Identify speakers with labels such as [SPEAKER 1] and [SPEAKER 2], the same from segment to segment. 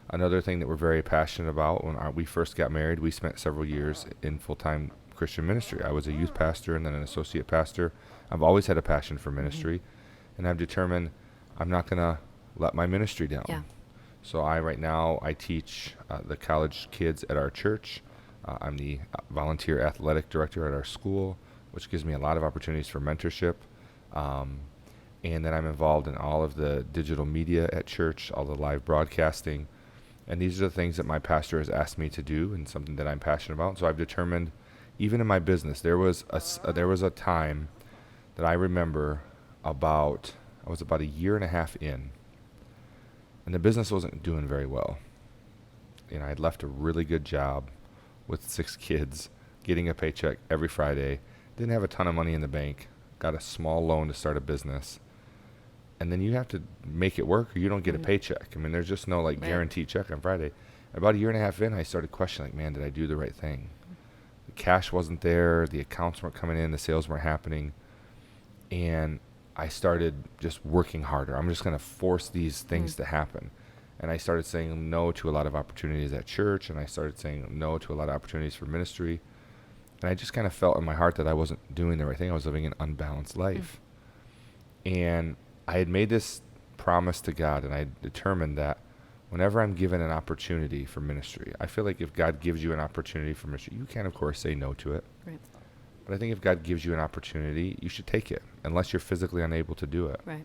[SPEAKER 1] Another thing that we're very passionate about, when we first got married, we spent several years in full-time Christian ministry. I was a youth pastor and then an associate pastor. I've always had a passion for ministry, and I've determined I'm not going to let my ministry down.
[SPEAKER 2] Yeah.
[SPEAKER 1] So right now I teach the college kids at our church. I'm the volunteer athletic director at our school, which gives me a lot of opportunities for mentorship. And then I'm involved in all of the digital media at church, all the live broadcasting. And these are the things that my pastor has asked me to do and something that I'm passionate about. So I've determined, even in my business, there was a time that I remember I was about a year and a half in, and the business wasn't doing very well. You know, I'd left a really good job with 6 kids, getting a paycheck every Friday, didn't have a ton of money in the bank, got a small loan to start a business, and then you have to make it work or you don't get a paycheck. I mean, there's just no guaranteed check on Friday. About a year and a half in, I started questioning, man, did I do the right thing? The cash wasn't there, the accounts weren't coming in, the sales weren't happening, and I started just working harder. I'm just going to force these things to happen. And I started saying no to a lot of opportunities at church, and I started saying no to a lot of opportunities for ministry. And I just kind of felt in my heart that I wasn't doing the right thing. I was living an unbalanced life. And I had made this promise to God, and I determined that whenever I'm given an opportunity for ministry, I feel like if God gives you an opportunity for ministry, you can, of course, say no to it.
[SPEAKER 2] Right.
[SPEAKER 1] But I think if God gives you an opportunity, you should take it, unless you're physically unable to do it.
[SPEAKER 2] Right.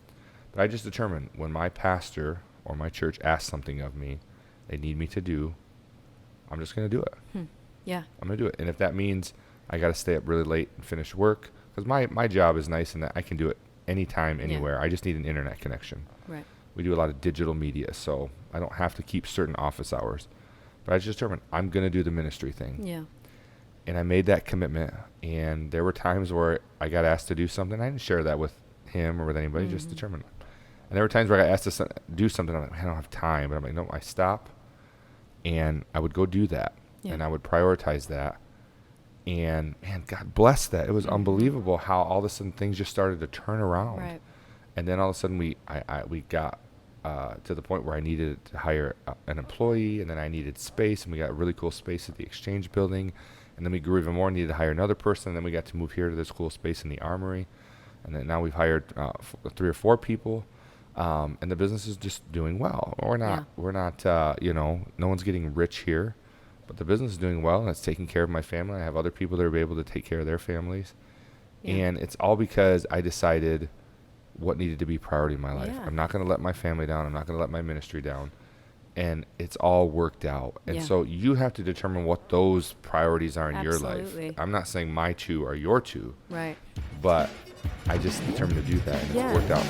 [SPEAKER 1] But I just determined when my pastor or my church asks something of me they need me to do, I'm just going to do it.
[SPEAKER 2] Yeah.
[SPEAKER 1] I'm going to do it. And if that means I got to stay up really late and finish work, because my job is nice in that I can do it anytime, anywhere. I just need an internet connection.
[SPEAKER 2] Right.
[SPEAKER 1] We do a lot of digital media, so I don't have to keep certain office hours. But I just determined I'm going to do the ministry thing.
[SPEAKER 2] Yeah.
[SPEAKER 1] And I made that commitment. And there were times where I got asked to do something. I didn't share that with him or with anybody, just determined. And there were times where I got asked to do something. I'm like, I don't have time. But I'm like, no, I stop. And I would go do that.
[SPEAKER 2] Yeah.
[SPEAKER 1] And I would prioritize that. And, man, God bless that. It was unbelievable how all of a sudden things just started to turn around.
[SPEAKER 2] Right.
[SPEAKER 1] And then all of a sudden we got to the point where I needed to hire an employee, and then I needed space, and we got a really cool space at the Exchange building. And then we grew even more, needed to hire another person, and then we got to move here to this cool space in the Armory. And then now we've hired 3 or 4 people, and the business is just doing well. We're not, no one's getting rich here, but the business is doing well, and it's taking care of my family. I have other people that are able to take care of their families. Yeah. And it's all because I decided what needed to be priority in my life.
[SPEAKER 2] Yeah.
[SPEAKER 1] I'm not going to let my family down. I'm not going to let my ministry down. And it's all worked out. And so you have to determine what those priorities are in your life. I'm not saying my 2 are your 2.
[SPEAKER 2] Right.
[SPEAKER 1] But I just determined to do that, and it's worked out.